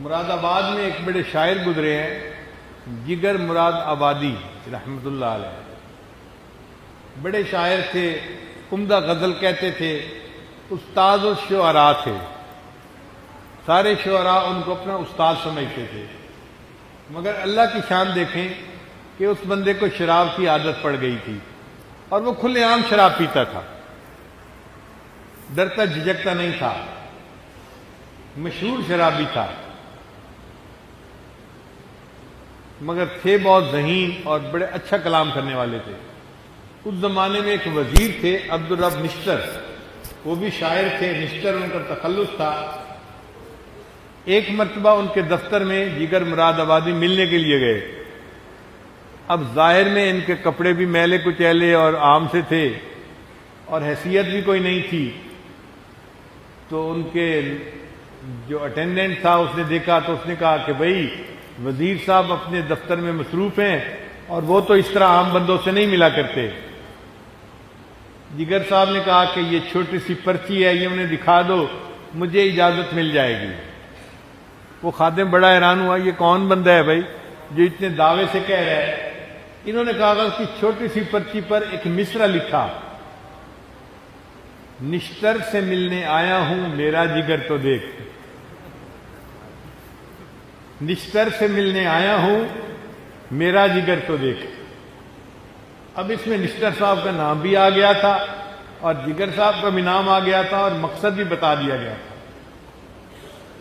مراد آباد میں ایک بڑے شاعر گزرے ہیں، جگر مراد آبادی رحمۃ اللہ علیہ، بڑے شاعر تھے، عمدہ غزل کہتے تھے، استاد الشعراء تھے، سارے شعراء ان کو اپنا استاد سمجھتے تھے۔ مگر اللہ کی شان دیکھیں کہ اس بندے کو شراب کی عادت پڑ گئی تھی اور وہ کھلے عام شراب پیتا تھا، ڈرتا جھجکتا نہیں تھا، مشہور شرابی تھا، مگر تھے بہت ذہین اور بڑے اچھا کلام کرنے والے تھے۔ اس زمانے میں ایک وزیر تھے عبدالرب نشتر، وہ بھی شاعر تھے، نشتر ان کا تخلص تھا۔ ایک مرتبہ ان کے دفتر میں جگر مراد آبادی ملنے کے لیے گئے۔ اب ظاہر میں ان کے کپڑے بھی میلے کچیلے اور عام سے تھے اور حیثیت بھی کوئی نہیں تھی، تو ان کے جو اٹینڈنٹ تھا اس نے دیکھا تو اس نے کہا کہ بھائی وزیر صاحب اپنے دفتر میں مصروف ہیں اور وہ تو اس طرح عام بندوں سے نہیں ملا کرتے۔ جگر صاحب نے کہا کہ یہ چھوٹی سی پرچی ہے، یہ انہیں دکھا دو، مجھے اجازت مل جائے گی۔ وہ خادم بڑا حیران ہوا، یہ کون بندہ ہے بھائی جو اتنے دعوے سے کہہ رہا ہے؟ انہوں نے کاغذ کی چھوٹی سی پرچی پر ایک مصرع لکھا، نشتر سے ملنے آیا ہوں میرا جگر تو دیکھ، نشتر سے ملنے آیا ہوں میرا جگر تو دیکھ۔ اب اس میں نشتر صاحب کا نام بھی آ گیا تھا اور جگر صاحب کا بھی نام آ گیا تھا اور مقصد بھی بتا دیا گیا تھا۔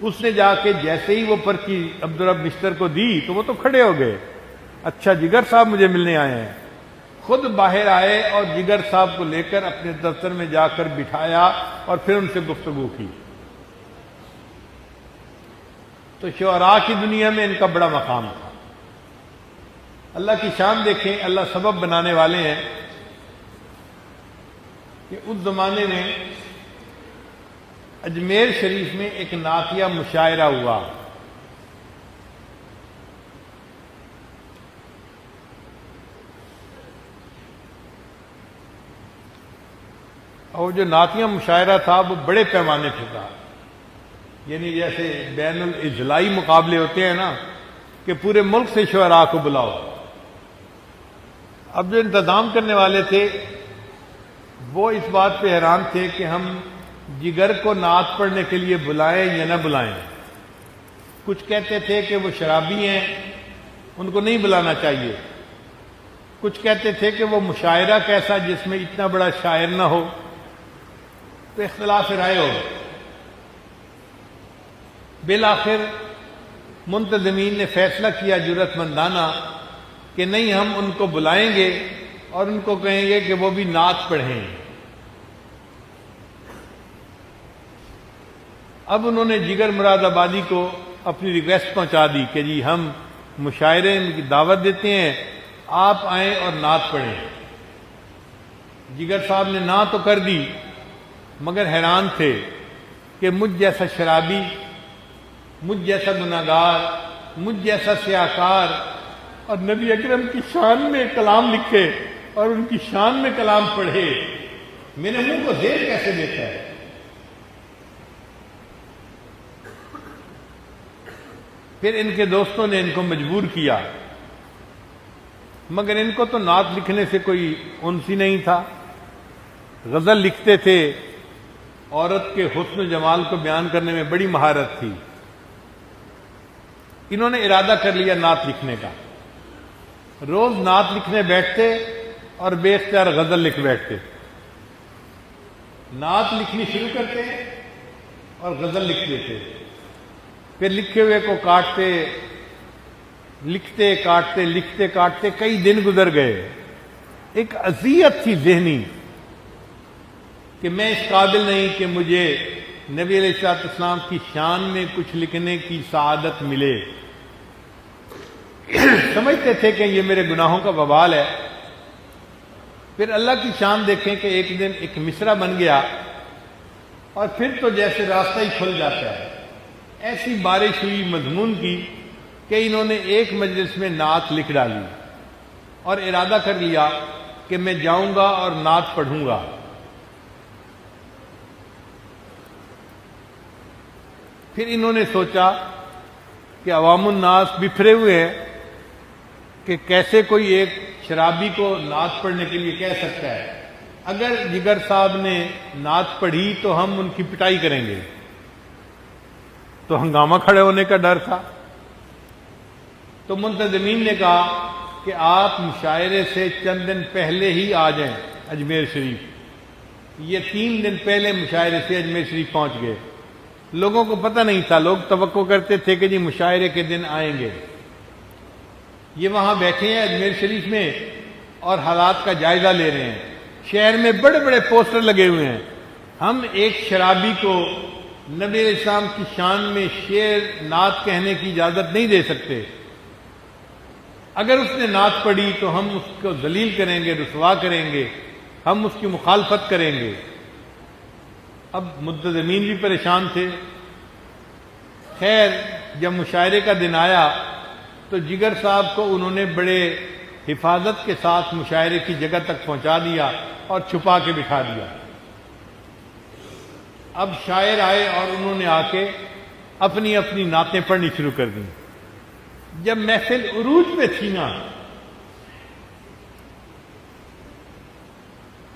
اس نے جا کے جیسے ہی وہ پرچی عبدالرب نشتر کو دی تو وہ تو کھڑے ہو گئے، اچھا جگر صاحب مجھے ملنے آئے ہیں۔ خود باہر آئے اور جگر صاحب کو لے کر اپنے دفتر میں جا کر بٹھایا اور پھر ان سے گفتگو کی۔ تو شعراء کی دنیا میں ان کا بڑا مقام تھا۔ اللہ کی شان دیکھیں، اللہ سبب بنانے والے ہیں کہ اس زمانے میں اجمیر شریف میں ایک نعتیہ مشاعرہ ہوا۔ اور جو نعتیہ مشاعرہ تھا وہ بڑے پیمانے پہ تھا، یعنی جیسے بین الاضلاعی مقابلے ہوتے ہیں نا کہ پورے ملک سے شعراء کو بلاؤ۔ اب جو انتظام کرنے والے تھے وہ اس بات پہ حیران تھے کہ ہم جگر کو نعت پڑھنے کے لیے بلائیں یا نہ بلائیں۔ کچھ کہتے تھے کہ وہ شرابی ہیں، ان کو نہیں بلانا چاہیے، کچھ کہتے تھے کہ وہ مشاعرہ کیسا جس میں اتنا بڑا شاعر نہ ہو، تو اختلاف رائے ہو گئے۔ بالآخر منتظمین نے فیصلہ کیا جرأت مندانہ کہ نہیں، ہم ان کو بلائیں گے اور ان کو کہیں گے کہ وہ بھی نعت پڑھیں۔ اب انہوں نے جگر مراد آبادی کو اپنی ریکویسٹ پہنچا دی کہ جی ہم مشاعرے کی دعوت دیتے ہیں، آپ آئیں اور نعت پڑھیں۔ جگر صاحب نے نہ تو کر دی، مگر حیران تھے کہ مجھ جیسا شرابی، مجھ جیسا گناہگار، مجھ جیسا سیاہکار اور نبی اکرم کی شان میں کلام لکھے اور ان کی شان میں کلام پڑھے، میرے منہ کو زیر کیسے دیتا ہے؟ پھر ان کے دوستوں نے ان کو مجبور کیا، مگر ان کو تو نعت لکھنے سے کوئی انس ہی نہیں تھا۔ غزل لکھتے تھے، عورت کے حسن و جمال کو بیان کرنے میں بڑی مہارت تھی۔ انہوں نے ارادہ کر لیا نعت لکھنے کا، روز نعت لکھنے بیٹھتے اور بے اختیار غزل لکھ بیٹھتے، نعت لکھنی شروع کرتے اور غزل لکھ دیتے، پھر لکھے ہوئے کو کاٹتے، لکھتے کاٹتے، لکھتے کاٹتے، کئی دن گزر گئے۔ ایک اذیت تھی ذہنی کہ میں اس قابل نہیں کہ مجھے نبی علیہ الصلوۃ والسلام کی شان میں کچھ لکھنے کی سعادت ملے۔ سمجھتے تھے کہ یہ میرے گناہوں کا وبال ہے۔ پھر اللہ کی شان دیکھیں کہ ایک دن ایک مصرع بن گیا اور پھر تو جیسے راستہ ہی کھل جاتا ہے۔ ایسی بارش ہوئی مضمون کی کہ انہوں نے ایک مجلس میں نعت لکھ ڈالی اور ارادہ کر لیا کہ میں جاؤں گا اور نعت پڑھوں گا۔ پھر انہوں نے سوچا کہ عوام الناس بکھرے ہوئے ہیں کہ کیسے کوئی ایک شرابی کو نعت پڑھنے کے لیے کہہ سکتا ہے. اگر جگر صاحب نے نعت پڑھی تو ہم ان کی پٹائی کریں گے. تو ہنگامہ کھڑے ہونے کا ڈر تھا. تو منتظمین نے کہا کہ آپ مشاعرے سے چند دن پہلے ہی آ جائیں اجمیر شریف. یہ 3 دن پہلے مشاعرے سے اجمیر شریف پہنچ گئے. لوگوں کو پتہ نہیں تھا، لوگ توقع کرتے تھے کہ جی مشاعرے کے دن آئیں گے. یہ وہاں بیٹھے ہیں اجمیر شریف میں اور حالات کا جائزہ لے رہے ہیں. شہر میں بڑے بڑے پوسٹر لگے ہوئے ہیں. ہم ایک شرابی کو نبی علیہ السلام کی شان میں شعر نعت کہنے کی اجازت نہیں دے سکتے. اگر اس نے نعت پڑھی تو ہم اس کو ذلیل کریں گے، رسوا کریں گے، ہم اس کی مخالفت کریں گے. اب منتظمین بھی پریشان تھے. خیر جب مشاعرے کا دن آیا تو جگر صاحب کو انہوں نے بڑے حفاظت کے ساتھ مشاعرے کی جگہ تک پہنچا دیا اور چھپا کے بٹھا دیا. اب شاعر آئے اور انہوں نے آ کے اپنی اپنی نعتیں پڑھنی شروع کر دیں. جب محفل عروج پہ تھی نا،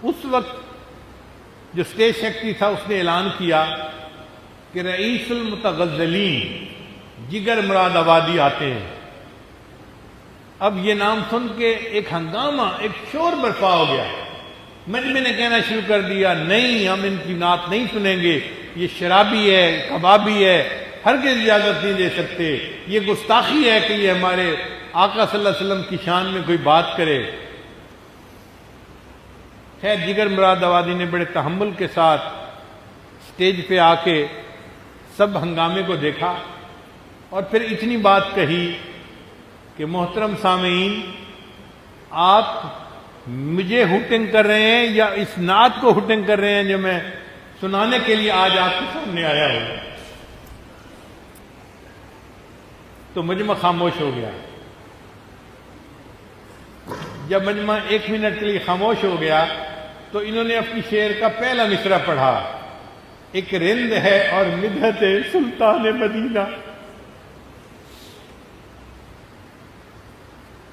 اس وقت جو اسٹیج سیکرٹری تھا اس نے اعلان کیا کہ رئیس المتغزلین جگر مراد آبادی آتے ہیں. اب یہ نام سن کے ایک ہنگامہ، ایک شور برپا ہو گیا. مجمع نے کہنا شروع کر دیا نہیں، ہم ان کی نعت نہیں سنیں گے، یہ شرابی ہے، کبابی ہے، ہرگز اجازت نہیں دے سکتے، یہ گستاخی ہے کہ یہ ہمارے آقا صلی اللہ علیہ وسلم کی شان میں کوئی بات کرے. خیر جگر مراد آبادی نے بڑے تحمل کے ساتھ اسٹیج پہ آ کے سب ہنگامے کو دیکھا اور پھر اتنی بات کہی کہ محترم سامعین، آپ مجھے ہوٹنگ کر رہے ہیں یا اس نعت کو ہوٹنگ کر رہے ہیں جو میں سنانے کے لیے آج آپ کے سامنے آیا ہوں. تو مجمع خاموش ہو گیا. جب مجمع 1 منٹ کے لیے خاموش ہو گیا تو انہوں نے اپنی شعر کا پہلا مصرع پڑھا. ایک رند ہے اور مدحت سلطان مدینہ،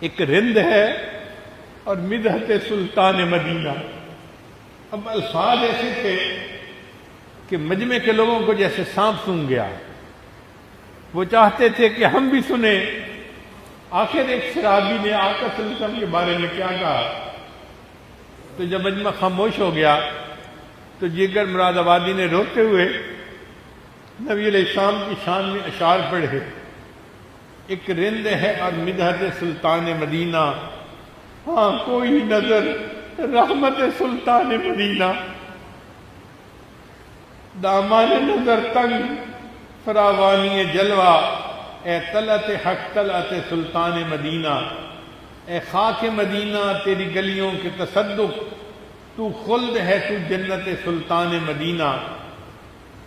ایک رند ہے اور مدحت سلطان مدینہ. اب الفاظ ایسے تھے کہ مجمع کے لوگوں کو جیسے سانپ سونگھ گیا. وہ چاہتے تھے کہ ہم بھی سنیں آخر ایک شرابی نے آقا صلی اللہ علیہ وسلم کے بارے میں کیا کہا. تو جب مجمع خاموش ہو گیا تو جگر مراد آبادی نے روتے ہوئے نبی علیہ السلام کی شان میں اشعار پڑھے. ایک رند ہے اور مدحت سلطان مدینہ، ہاں کوئی نظر رحمت سلطان مدینہ. دامان نظر تنگ فراوانی جلوہ، اے طلعت حق طلعت سلطان مدینہ. اے خاک مدینہ تیری گلیوں کے تصدق، تو خلد ہے تو جنت سلطان مدینہ.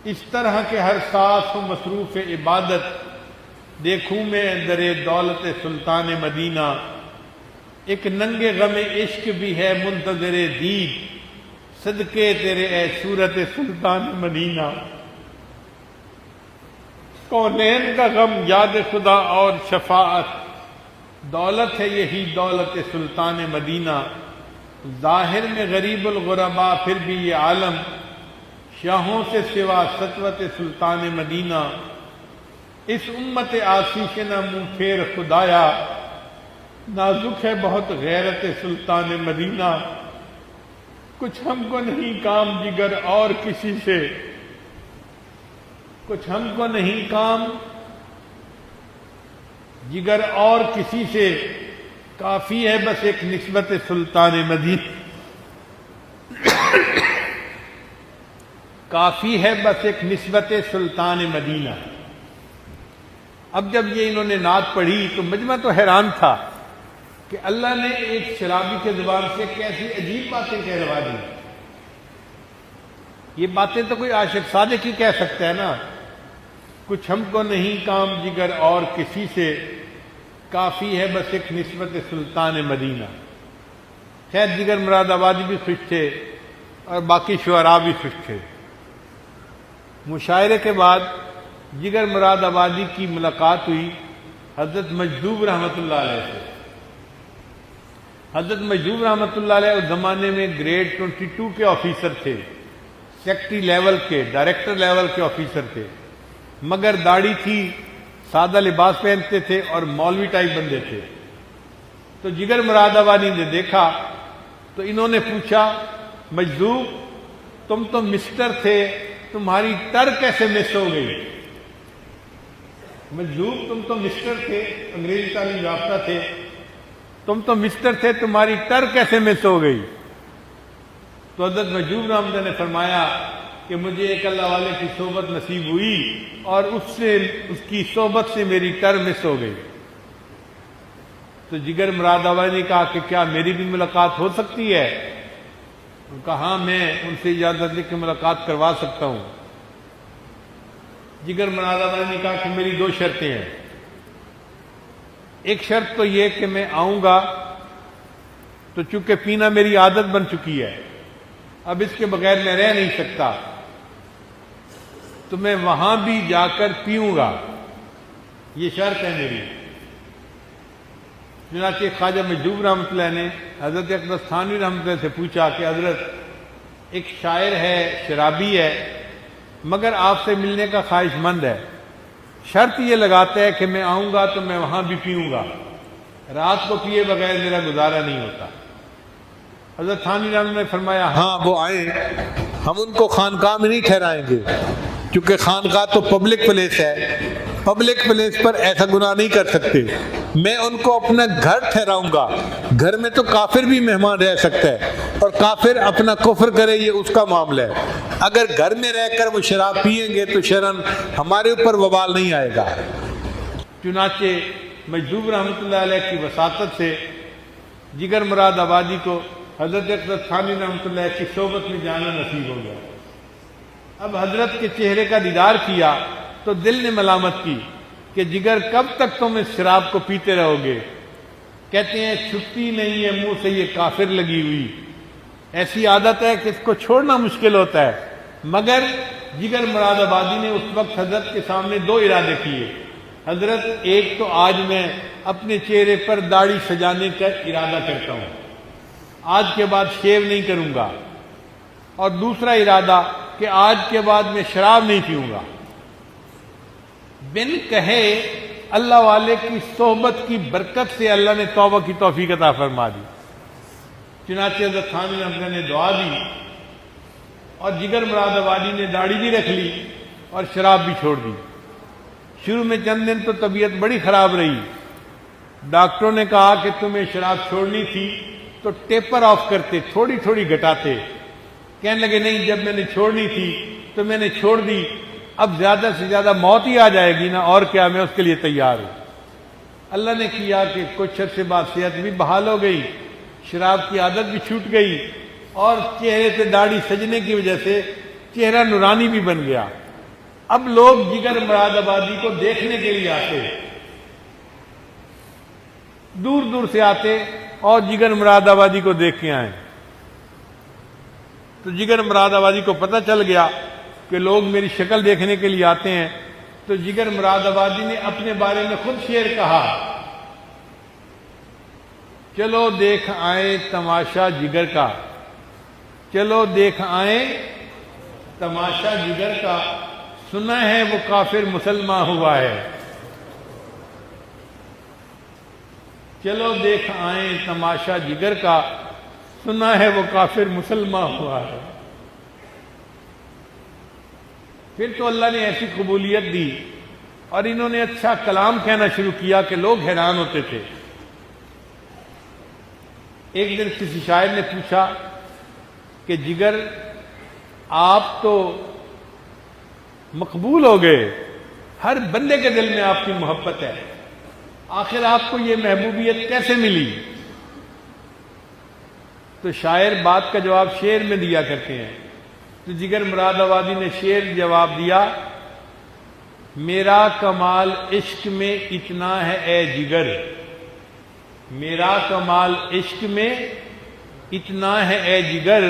اس طرح کے ہر ساس و مصروف عبادت، دیکھوں میں در دولت سلطان مدینہ. ایک ننگے غم عشق بھی ہے منتظر دید، صدقے تیرے اے صورت سلطان مدینہ. کونین کا غم یاد خدا اور شفاعت، دولت ہے یہی دولت سلطان مدینہ. ظاہر میں غریب الغربا پھر بھی یہ عالم، شاہوں سے سوا سطوت سلطان مدینہ. اس امت عاصی کے نہ منہ پھیر خدایا، نازک ہے بہت غیرت سلطان مدینہ. کچھ ہم کو نہیں کام جگر اور کسی سے، کچھ ہم کو نہیں کام جگر اور کسی سے، کافی ہے بس ایک نسبت سلطان مدینہ. کافی ہے بس ایک نسبت سلطان مدینہ. اب جب یہ انہوں نے نعت پڑھی تو مجمع تو حیران تھا کہ اللہ نے ایک شرابی کے زبان سے کیسی عجیب باتیں کہلوا دی. یہ باتیں تو کوئی عاشق صادق ہی کہہ سکتا ہے نا. کچھ ہم کو نہیں کام جگر اور کسی سے، کافی ہے بس ایک نسبت سلطان مدینہ. خیر جگر مراد آبادی بھی خوش تھے اور باقی شعراء بھی خوش تھے. مشاعرے کے بعد جگر مراد آبادی کی ملاقات ہوئی حضرت مجذوب رحمۃ اللہ علیہ سے۔ حضرت مجذوب رحمۃ اللہ علیہ اس زمانے میں گریڈ 22 کے آفیسر تھے، سیکٹری لیول کے، ڈائریکٹر لیول کے آفیسر تھے، مگر داڑھی تھی، سادہ لباس پہنتے تھے اور مولوی ٹائپ بندے تھے۔ تو جگر مراد آبادی نے دیکھا تو انہوں نے پوچھا، مجذوب تم تو مسٹر تھے، تمہاری ٹر کیسے مس ہو گئی؟ مجذوب تم تو مسٹر تھے، انگریزی تعلیم یافتہ تھے، تم تو مسٹر تھے، تمہاری ٹر کیسے مس ہو گئی؟ تو حضرت مجذوب رحمۃ اللہ نے فرمایا کہ مجھے ایک اللہ والے کی صحبت نصیب ہوئی اور اس کی صحبت سے میری ٹر مس ہو گئی۔ تو جگر مراد آبادی نے کہا کہ کیا میری بھی ملاقات ہو سکتی ہے؟ انہوں نے کہا ہاں، میں ان سے اجازت لے کے ملاقات کروا سکتا ہوں۔ جگر مراد آبادی نے کہا کہ میری 2 شرطیں ہیں۔ ایک شرط تو یہ کہ میں آؤں گا تو چونکہ پینا میری عادت بن چکی ہے، اب اس کے بغیر میں رہ نہیں سکتا، تو میں وہاں بھی جا کر پیوں گا، یہ شرط ہے میری۔ چنانچہ خواجہ مجذوب رحمۃ اللہ نے حضرت اقدس تھانوی رحمۃ اللہ سے پوچھا کہ حضرت ایک شاعر ہے، شرابی ہے، مگر آپ سے ملنے کا خواہش مند ہے، شرط یہ لگاتا ہے کہ میں آؤں گا تو میں وہاں بھی پیوں گا، رات کو پیے بغیر میرا گزارا نہیں ہوتا۔ حضرت تھانوی رحمۃ اللہ نے فرمایا ہاں وہ آئیں، ہم ان کو خانقاہ میں نہیں ٹھہرائیں گے، کیونکہ خانقاہ تو پبلک پلیس ہے، پبلک پلیس پر ایسا گناہ نہیں کر سکتے، میں ان کو اپنا گھر ٹھہراؤں گا۔ گھر میں تو کافر بھی مہمان رہ سکتا ہے، اور کافر اپنا کفر کرے یہ اس کا معاملہ ہے، اگر گھر میں رہ کر وہ شراب پیئیں گے تو شرن ہمارے اوپر وبال نہیں آئے گا۔ چنانچہ مجذوب رحمۃ اللہ علیہ کی وساطت سے جگر مراد آبادی کو حضرت اقدس تھانوی رحمۃ اللہ کی صحبت میں جانا نصیب ہو گیا۔ اب حضرت کے چہرے کا دیدار کیا تو دل نے ملامت کی کہ جگر کب تک تم اس شراب کو پیتے رہو گے؟ کہتے ہیں چھٹی نہیں ہے منہ سے یہ کافر لگی ہوئی، ایسی عادت ہے کہ اس کو چھوڑنا مشکل ہوتا ہے۔ مگر جگر مراد آبادی نے اس وقت حضرت کے سامنے 2 ارادے کیے۔ حضرت ایک تو آج میں اپنے چہرے پر داڑھی سجانے کا ارادہ کرتا ہوں، آج کے بعد شیو نہیں کروں گا، اور دوسرا ارادہ کہ آج کے بعد میں شراب نہیں پیوں گا۔ بن کہے اللہ والے کی صحبت کی برکت سے اللہ نے توبہ کی توفیق عطا فرما دی۔ چنانچہ حضرت تھانوی رحمۃ اللہ نے دعا دی اور جگر مراد آبادی نے داڑھی بھی رکھ لی اور شراب بھی چھوڑ دی۔ شروع میں چند دن تو طبیعت بڑی خراب رہی، ڈاکٹروں نے کہا کہ تمہیں شراب چھوڑنی تھی تو ٹیپر آف کرتے، تھوڑی تھوڑی گھٹاتے۔ کہنے لگے نہیں، جب میں نے چھوڑنی تھی تو میں نے چھوڑ دی، اب زیادہ سے زیادہ موت ہی آ جائے گی نا، اور کیا، میں اس کے لیے تیار ہوں۔ اللہ نے کیا کہ کچھ عرصے بعد صحت بھی بحال ہو گئی، شراب کی عادت بھی چھوٹ گئی، اور چہرے سے داڑھی سجنے کی وجہ سے چہرہ نورانی بھی بن گیا۔ اب لوگ جگر مراد آبادی کو دیکھنے کے لیے آتے، دور دور سے آتے اور جگر مراد آبادی کو دیکھ کے آئیں۔ تو جگر مراد آبادی کو پتہ چل گیا کہ لوگ میری شکل دیکھنے کے لیے آتے ہیں، تو جگر مراد آبادی نے اپنے بارے میں خود شعر کہا، چلو دیکھ آئیں تماشا جگر کا، چلو دیکھ آئیں تماشا جگر کا، سنا ہے وہ کافر مسلمان ہوا ہے، چلو دیکھ آئیں تماشا جگر کا، سنا ہے وہ کافر مسلمان ہوا ہے۔ پھر تو اللہ نے ایسی قبولیت دی اور انہوں نے اچھا کلام کہنا شروع کیا کہ لوگ حیران ہوتے تھے۔ ایک دن کسی شاعر نے پوچھا کہ جگر آپ تو مقبول ہو گئے، ہر بندے کے دل میں آپ کی محبت ہے، آخر آپ کو یہ محبوبیت کیسے ملی؟ تو شاعر بات کا جواب شعر میں دیا کرتے ہیں، تو جگر مراد آبادی نے شعر جواب دیا، میرا کمال عشق میں اتنا ہے اے جگر، میرا کمال عشق میں اتنا ہے اے جگر،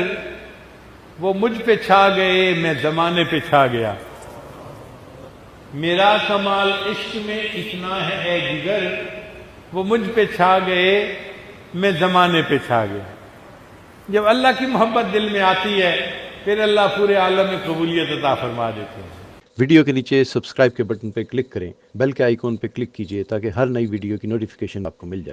وہ مجھ پہ چھا گئے میں زمانے پہ چھا گیا۔ میرا کمال عشق میں اتنا ہے اے جگر، وہ مجھ پہ چھا گئے میں زمانے پہ چھا گیا۔ جب اللہ کی محبت دل میں آتی ہے پھر اللہ پورے عالم میں قبولیت عطا فرما دیتے ہیں۔ ویڈیو کے نیچے سبسکرائب کے بٹن پہ کلک کریں، بیل کے آئیکن پہ کلک کیجئے تاکہ ہر نئی ویڈیو کی نوٹیفیکیشن آپ کو مل جائے۔